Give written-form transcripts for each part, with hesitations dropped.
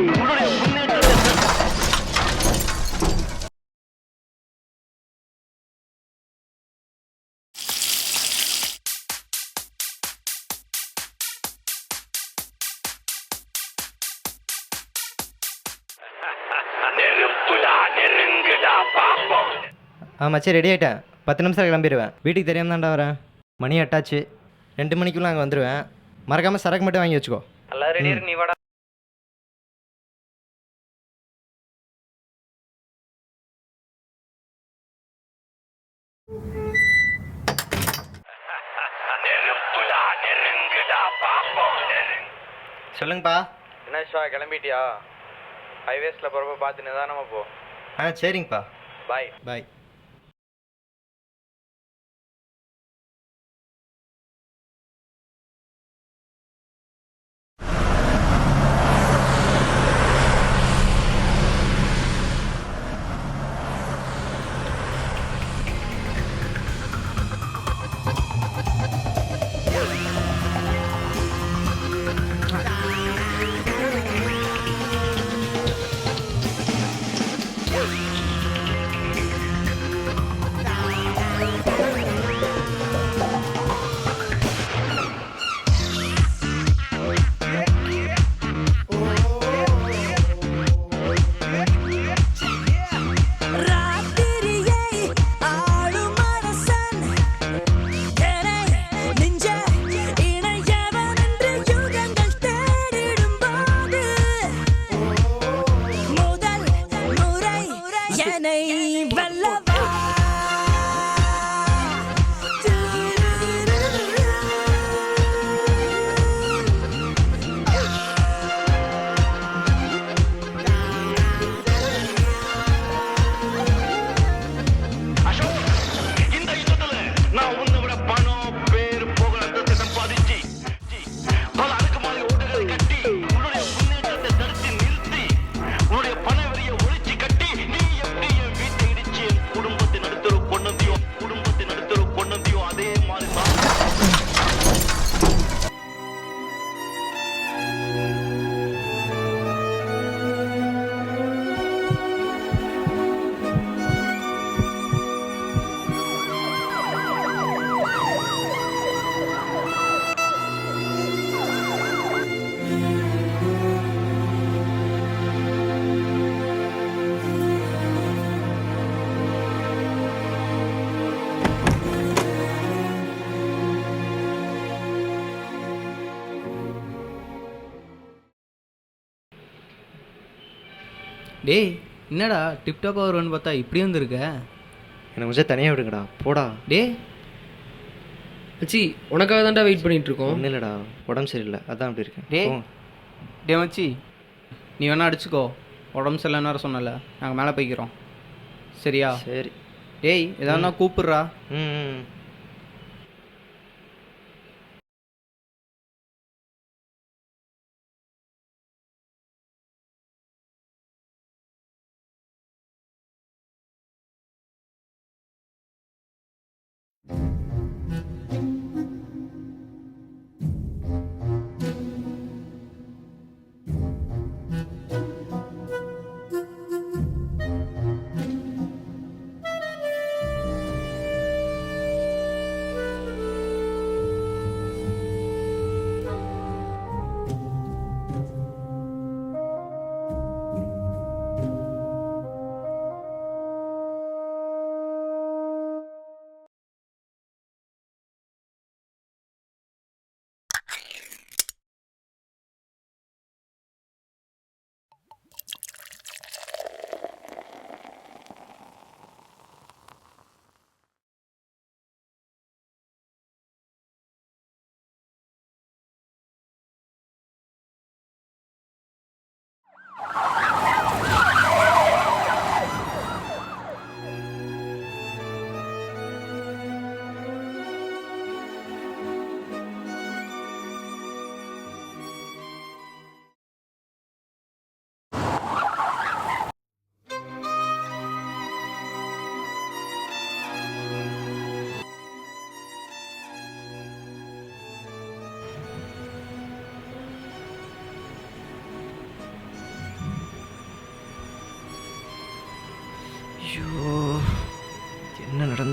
உன்னுடைய முன்னேற்றத்தை மச்சி ரெடி ஆகிட்டேன். 10 நிமிஷம் கிளம்பிடுவேன். வீட்டுக்கு தெரியாம தான்டா வரேன். மணி 8 ஆச்சு. 2 மணிக்குள்ளே அங்கே வந்துடுவேன். மறக்காமல் சரக்கு மட்டும் வாங்கி வச்சுக்கோ. எல்லாம் ரெடி இருக்கு, நீ வாடா. சொல்லுங்கப்பா. என்ன ஷா, கிளம்பிட்டியா? ஹைவேஸில் போகிறப்ப பார்த்து நிதானமாக போ. சரிங்கப்பா. பாய் பாய். டேய், என்னடா டிப்டாப்பாக வருவான்னு பார்த்தா இப்படி வந்துருக்க. எனக்கு கொஞ்சம் தனியாக விடுங்கடா. போடா. டேய் மச்சி, உனக்காக தான்டா வெயிட் பண்ணிட்டு இருக்கோம். ஒன்றும் இல்லைடா, உடம்பு சரியில்லை, அதான் அப்படி இருக்கேன். டே மச்சி, நீ வேணா அடிச்சுக்கோ. உடம்பு சரியில்லைன்னு வேறு சொன்னல, நாங்கள் மேலே போய்க்கிறோம். சரியா? சரி. டேய், எதாவதுனா கூப்பிட்றா. ம்.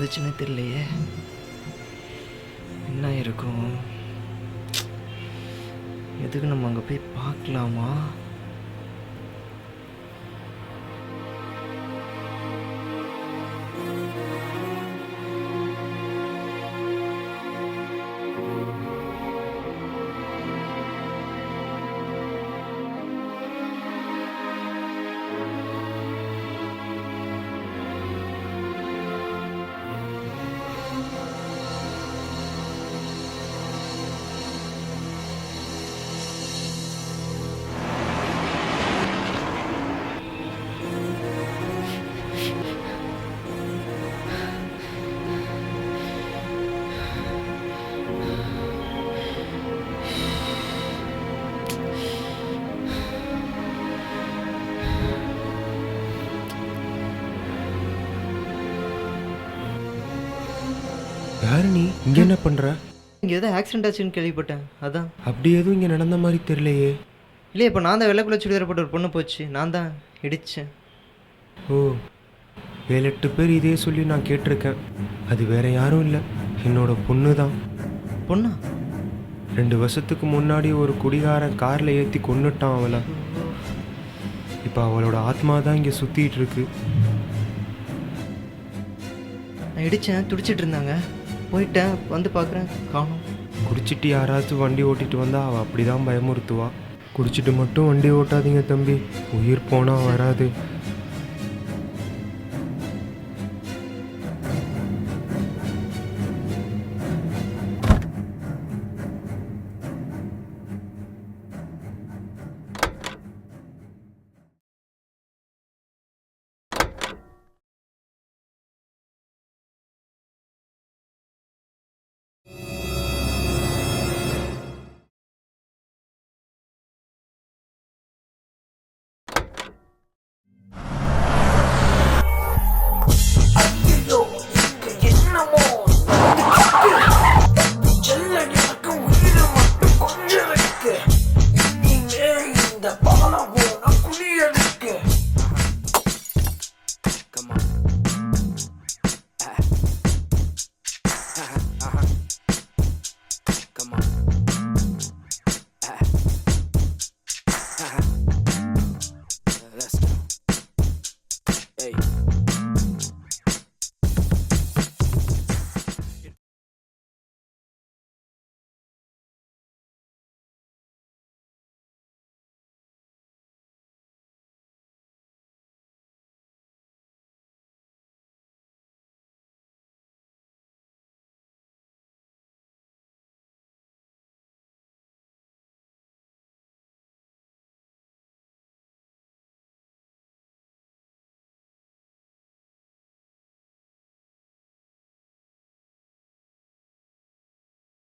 போச்சுன்னு தெரியலையே. என்ன இருக்கும்? எதுக்கு நம்ம அங்கே போய் பார்க்கலாமா? யாரு நீ? இங்க என்ன பண்ற? இங்கே ஏதோ ஆக்சிடென்ட் ஆச்சுன்னு கேள்விப்பட்டேன், அதான். அப்படி எதுவும் இங்க நடந்த மாதிரி தெரியலையே. இல்லையே, இப்போ நான் தான் வெள்ளைக்குள்ள சுடிதார் போட்டு ஒரு பொண்ணு போச்சு, நான் தான் இடித்தேன். ஓ, 7-8 பேர் இதே சொல்லி நான் கேட்டிருக்கேன். அது வேற யாரும் இல்லை, என்னோட பொண்ணு தான். பொண்ணா? 2 வருஷத்துக்கு முன்னாடி ஒரு குடிகாரன் காரில் ஏற்றி கொன்னுட்டான் அவளை. இப்போ அவளோட ஆத்மா தான் இங்கே சுற்றிட்டு இருக்கு. நான் இடித்தேன், துடிச்சிட்டு இருந்தாங்க, போயிட்டேன், வந்து பார்க்குறேன் காணோம். குடிச்சிட்டு யாராச்சும் வண்டி ஓட்டிட்டு வந்தால் அவள் அப்படி தான் பயமுறுத்துவா. குடிச்சிட்டு மட்டும் வண்டி ஓட்டாதீங்க தம்பி, உயிர் போனால் வராது.